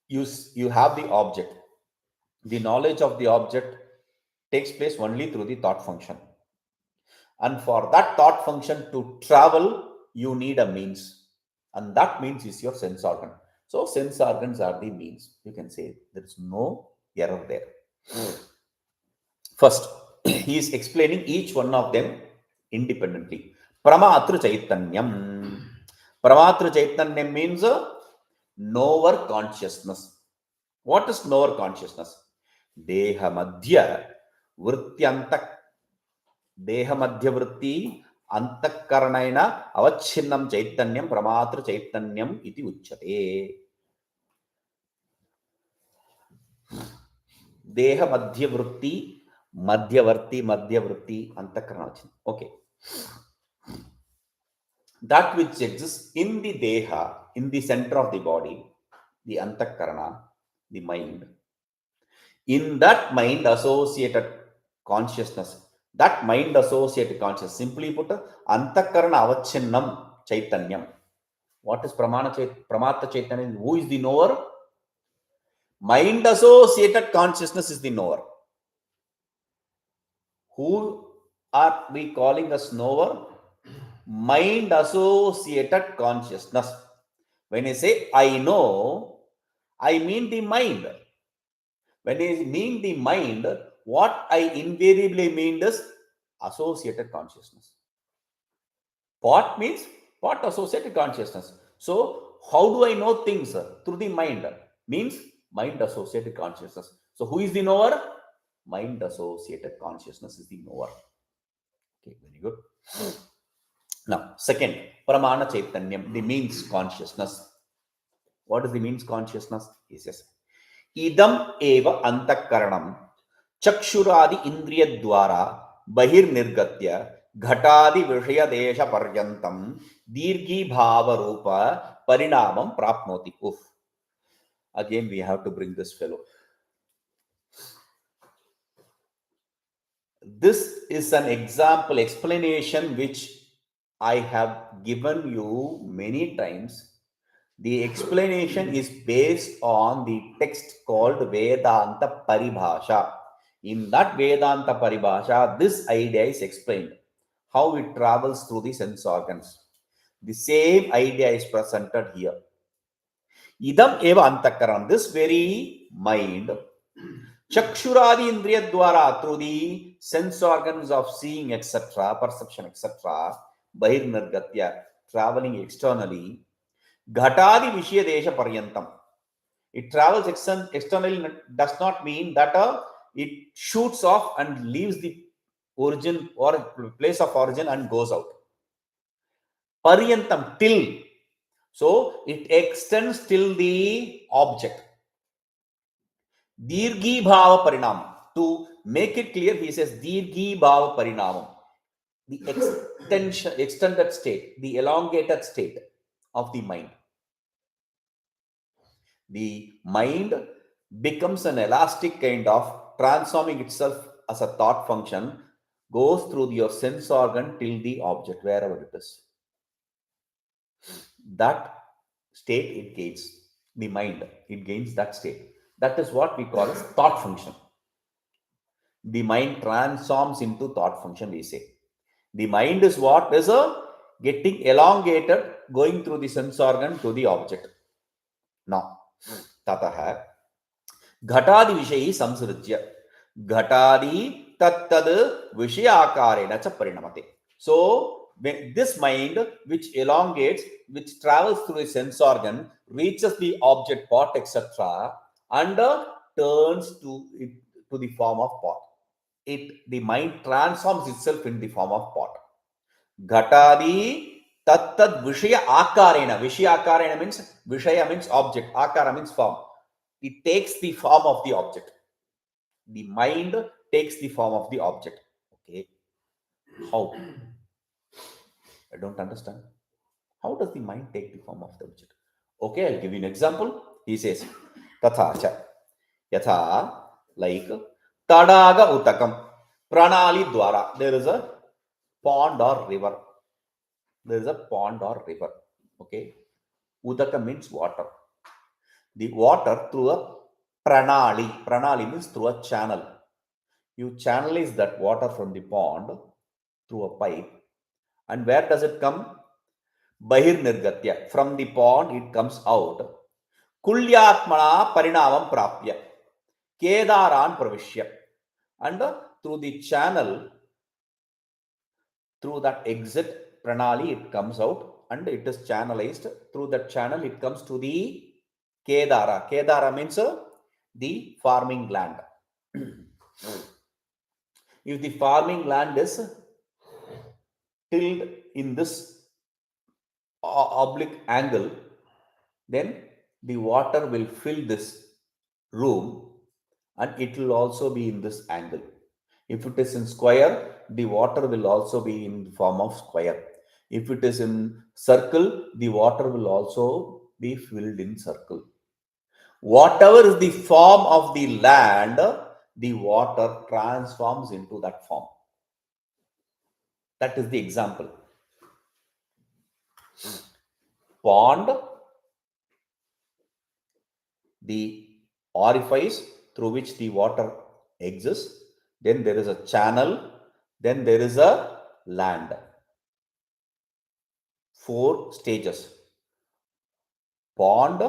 Speaker 1: you have the object. The knowledge of the object takes place only through the thought function. And for that thought function to travel, you need a means. And that means is your sense organ. So sense organs are the means. You can say there is no error there. First, he is explaining each one of them independently. Pramatru Chaitanyam. Pramatru Chaitanyam means knower consciousness. What is knower consciousness? Deha Madhya Vrityantak. Deha Madhya Vritti Antakaranaina Avachinnam Chaitanyam Pramatru Chaitanyam iti uchyate. Deha Madhya Vritti Madhyavarti Antakarana. Okay. That which exists in the Deha, in the center of the body, the Antakarana, the mind. In that mind associated consciousness, that mind associated consciousness, simply put, Antakarana Avachinnam Chaitanyam. What is Pramata Chaitanya? Who is the knower? Mind associated consciousness is the knower. Who are we calling as knower? Mind associated consciousness. When I say I know, I mean the mind. When I mean the mind, what I invariably mean is associated consciousness. What means? What associated consciousness? So, how do I know things? Through the mind. Means mind associated consciousness. So, who is the knower? Mind associated consciousness is the knower. Okay, very good. Now, second, Pramana Chaitanyam, the means consciousness. What is the means consciousness? He says, Idam eva antakaranam chakshuradi indriya dwara bahir nirgatya ghatadi vishaya desha paryantam dirghi bhava rupa parinamam prapnoti. Oof. Again, we have to bring this fellow. This is an example explanation which I have given you many times. The explanation is based on the text called Vedanta Paribhasha. In that Vedanta Paribhasha, this idea is explained, how it travels through the sense organs. The same idea is presented here. Idam eva antakaranam, this very mind, Chakshuradi Indriya Dwara, through the sense organs of seeing, etc., perception, etc., Bahirnirgatya, traveling externally, Ghatadi Vishya Desha Paryantam. It travels externally, does not mean that it shoots off and leaves the origin or place of origin and goes out. Paryantam, till. So it extends till the object. Dirghi Bhava Parinam. To make it clear, he says Dirghi Bhava Parinamam. The extended state, the elongated state of the mind. The mind becomes an elastic kind of transforming itself as a thought function, goes through your sense organ till the object, wherever it is. That state it gains, the mind, it gains that state. That is what we call as thought function. The mind transforms into thought function, we say. The mind is what is getting elongated, going through the sense organ to the object. Now, Tataha Ghatadi Vishayi Samsritya. Ghatadi Tattad Vishyakarena cha Parinamate. So, when this mind, which elongates, which travels through a sense organ, reaches the object pot, etc., and turns to the form of pot. The mind transforms itself in the form of pot. Ghatadi tattad vishaya akarena. Vishaya akarena means vishaya means object, akara means form. It takes the form of the object. The mind takes the form of the object. Okay. How? I don't understand. How does the mind take the form of the object? Okay, I'll give you an example. He says, Tatha cha. Yatha, like Tadaga Utakam. Pranali Dwara. There is a pond or river. There is a pond or river. Okay. Udaka means water. The water through a pranali. Pranali means through a channel. You channelize that water from the pond through a pipe. And where does it come? Bahirnirgatya. From the pond, it comes out. Kulyatmana parinamam prapya. Kedaran pravishya. And through the channel, through that exit pranali, it comes out and it is channelized. Through that channel, it comes to the Kedara. Kedara means the farming land. If the farming land is tilled in this oblique angle, then the water will fill this room and it will also be in this angle. If it is in square, the water will also be in the form of square. If it is in circle, the water will also be filled in circle. Whatever is the form of the land, the water transforms into that form. That is the example. Pond, the orifice through which the water exists, then there is a channel, then there is a land. 4 stages. Pond,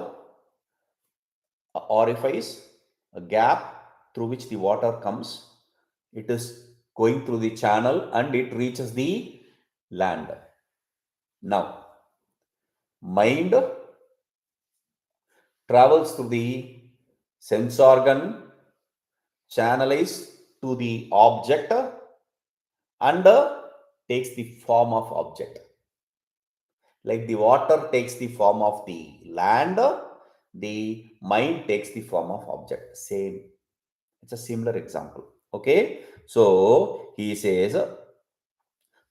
Speaker 1: orifice, a gap through which the water comes. It is going through the channel and it reaches the land. Now, mind travels through the sense organ, channelized to the object and takes the form of object. Like the water takes the form of the land, the mind takes the form of object. Same. It's a similar example. Okay. So he says,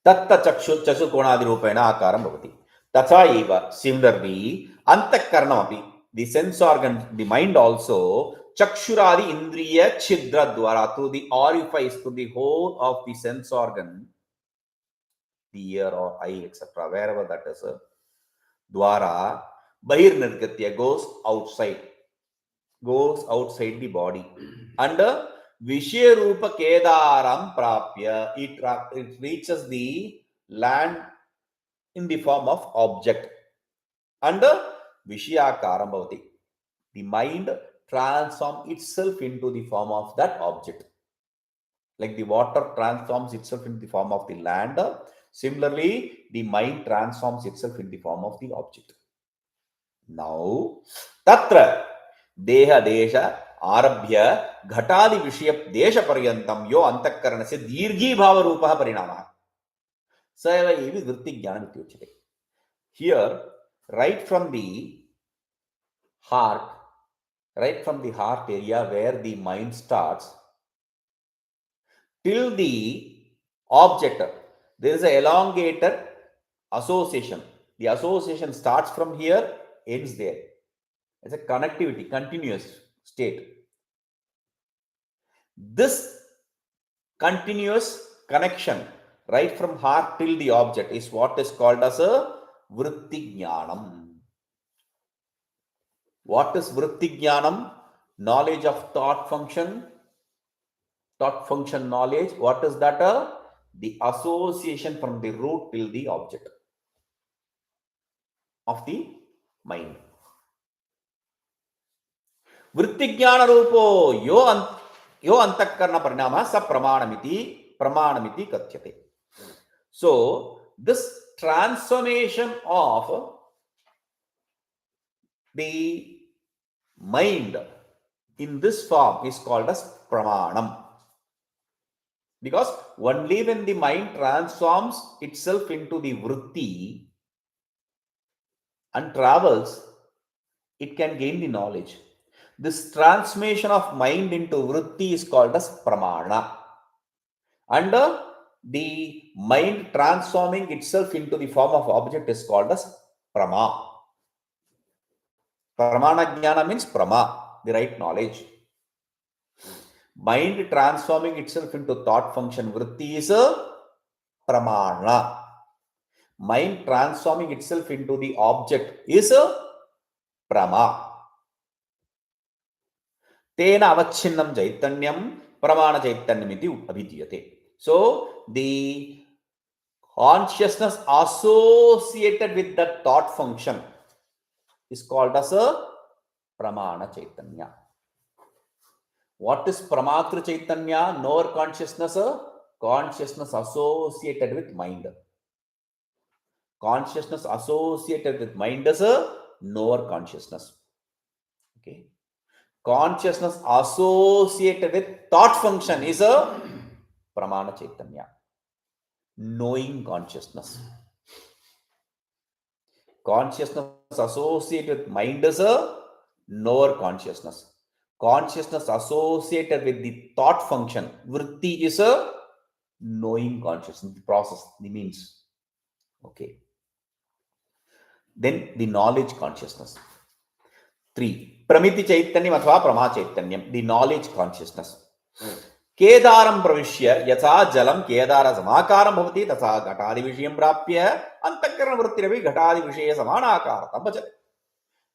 Speaker 1: Tatta chakshu konadi rupena akaram bhavati. Tatha eva. Similarly, antakaranam api. The sense organ, the mind also, Chakshuradi Indriya Chidra Dwara, through the orifice, through the whole of the sense organ, the ear or eye, etc., wherever that is, Dwara, Bahir Nirgatya goes outside the body. And Vishya Rupa Kedaram Prapya, it reaches the land in the form of object. And Vishayakaram Bhavati, the mind transforms itself into the form of that object. Like the water transforms itself into the form of the land, similarly, the mind transforms itself in the form of the object. Now, Tatra Deha Desha Arabhya Ghatadi Vishya Desha Paryantam Yo Antakaranasya Dirghi Bhava Rupa Parinama. Saiva Evi Vritti Jnana Vityuchate. Here, right from the heart area where the mind starts, till the object, there is an elongated association. The association starts from here, ends there. It's a connectivity, continuous state. This continuous connection right from heart till the object is what is called as a vritti jnanam. What is vritti jnanam? Knowledge of thought function knowledge. What is that? The association from the root till the object of the mind. Vritti jnana rupo yo antakarana parinama sa pramanamiti kathyate. So this transformation of the mind in this form is called as pramanam. Because only when the mind transforms itself into the vritti and travels, it can gain the knowledge. This transformation of mind into vritti is called as pramana. And the mind transforming itself into the form of object is called as prama. Pramana jnana means prama, the right knowledge. Mind transforming itself into thought function vritti is a pramana. Mind transforming itself into the object is a prama. Tena avachinnam chaitanyam pramana chaitanyam iti abhidhyate. So the consciousness associated with that thought function is called as a pramana chaitanya. What is pramatru chaitanya? Knower consciousness, consciousness associated with mind. Consciousness associated with mind is a knower consciousness. Okay. Consciousness associated with thought function is a pramana chaitanya, knowing consciousness. Consciousness associated with mind is a knower consciousness. Consciousness associated with the thought function, vritti, is a knowing consciousness, the process, the means. Okay. Then the knowledge consciousness. 3. Pramiti chaitanyam athva prama chaitanyam, the knowledge consciousness. Kedaram pravishya yatha jalam kedara samakaram bhavati tatha ghatadi vishayam prapya antakarana vrittiravi ghatadi vishaya samanakaratam bhajate.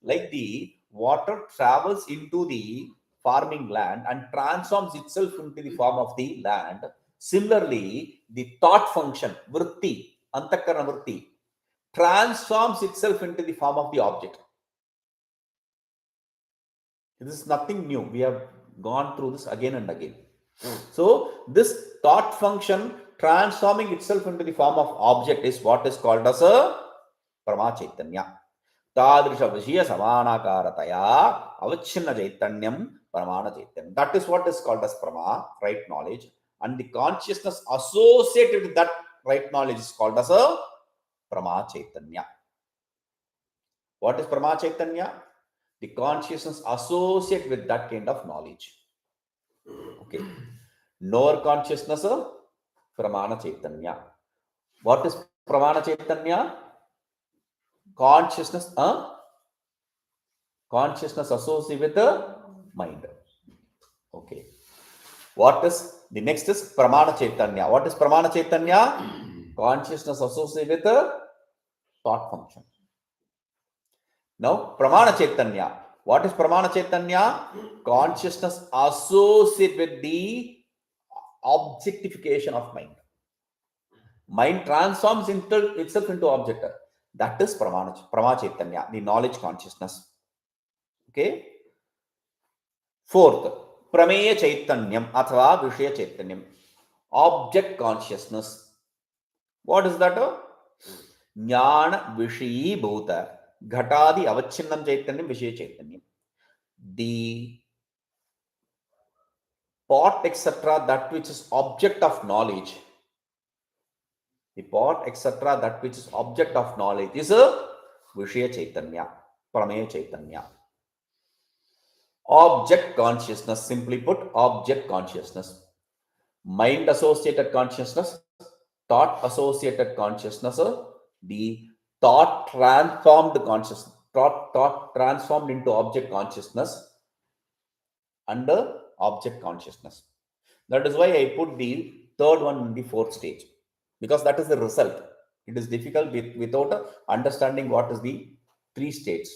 Speaker 1: Like the water travels into the farming land and transforms itself into the form of the land, similarly the thought function vritti, antakarana vritti, transforms itself into the form of the object. This is nothing new. We have gone through this again and again. So this thought function transforming itself into the form of object is what is called as a prama chaitanya. Tadrisha vishya samanakarataya avachinna chaitanyam pramana chaitanyam. That is what is called as prama, right knowledge. And the consciousness associated with that right knowledge is called as a prama chaitanya. What is prama chaitanya? The consciousness associated with that kind of knowledge. Okay. Knower consciousness, pramana chaitanya. What is pramana chaitanya? Consciousness associated with the mind. Okay. What is the next is Pramana Chaitanya. What is Pramana Chaitanya? Consciousness associated with the thought function. Now, Pramana Chaitanya. What is Pramana Chaitanya? Consciousness associated with the objectification of mind. Mind transforms itself into object. That is Pramana Chaitanya, the knowledge consciousness. Okay. Fourth, Prameya Chaitanyam athava Vishaya Chaitanyam. Object consciousness. What is that? Jnana Vishayi Bhuta. Ghatadi Avachinnam Chaitanyam Vishaya Chaitanyam. The pot, etc., that which is object of knowledge. The pot, etc., that which is object of knowledge is a Vishaya Chaitanya, Prameya Chaitanya. Object consciousness, simply put, object consciousness. Mind associated consciousness, thought associated consciousness, the thought transformed consciousness, thought transformed into object consciousness under object consciousness. That is why I put the third one in the fourth stage, because that is the result. It is difficult without understanding what is the three states.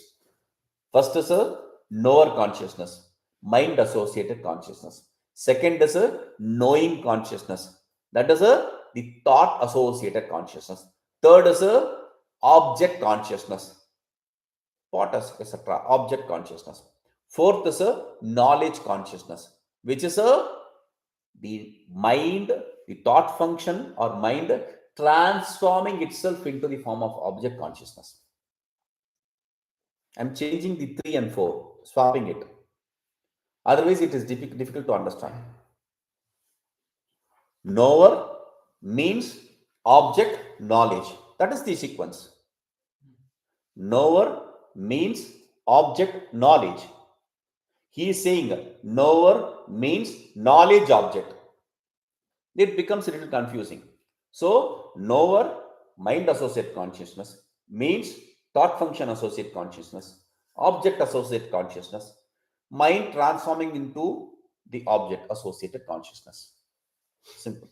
Speaker 1: First is a knower consciousness, mind associated consciousness. Second is a knowing consciousness, that is the thought associated consciousness. Third is a object consciousness, thought etc., object consciousness. Fourth is a knowledge consciousness, which is the mind, the thought function or mind transforming itself into the form of object consciousness. I'm changing the 3 and 4, swapping it. Otherwise, it is difficult to understand. Knower means object knowledge. That is the sequence. Knower means object knowledge. He is saying knower means knowledge object. It becomes a little confusing. So, knower, mind associate consciousness, means thought function associate consciousness, object associate consciousness, mind transforming into the object associated consciousness. Simple.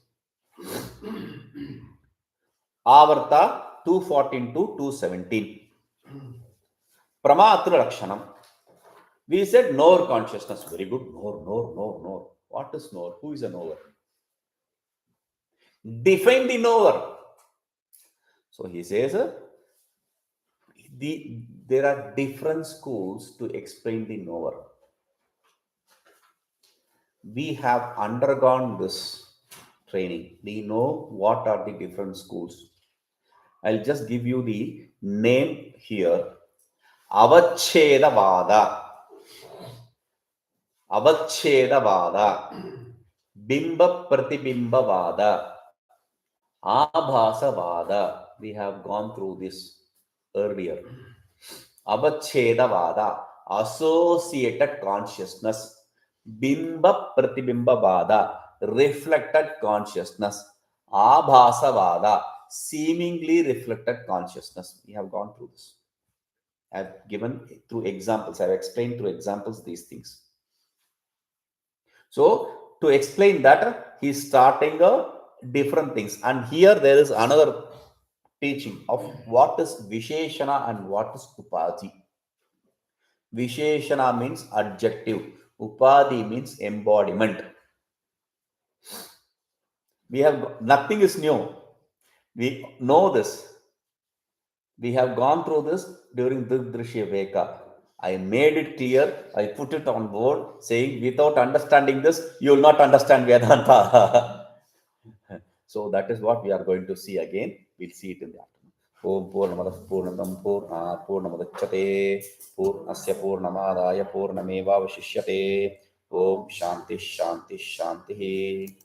Speaker 1: Avarta 214 to 217. Pramatra Lakshanam. We said knower consciousness. Very good. Knower. What is knower? Who is a knower? Define the knower. So he says there are different schools to explain the knower. We have undergone this training. We know what are the different schools. I'll just give you the name here. Avachedavada, Bimba Pratibimbavada, Abhasavada. We have gone through this earlier. Avachedavada, associated consciousness. Bimba Pratibimbavada, reflected consciousness. Abhasavada, seemingly reflected consciousness. We have gone through this. I've given through examples. I've explained through examples these things. So, to explain that, he's starting different things. And here there is another teaching of what is Visheshana and what is Upadhi. Visheshana means adjective. Upadhi means embodiment. We have nothing is new. We know this. We have gone through this during the Drishya Veka. I made it clear. I put it on board saying without understanding this, you will not understand Vedanta. So that is what we are going to see again. We'll see it in the afternoon. Om Purnamada Purnamam Purnamadachate Purnasya Purnamadaya Purnameva Vashishyate Om Shanti Shanti Shanti.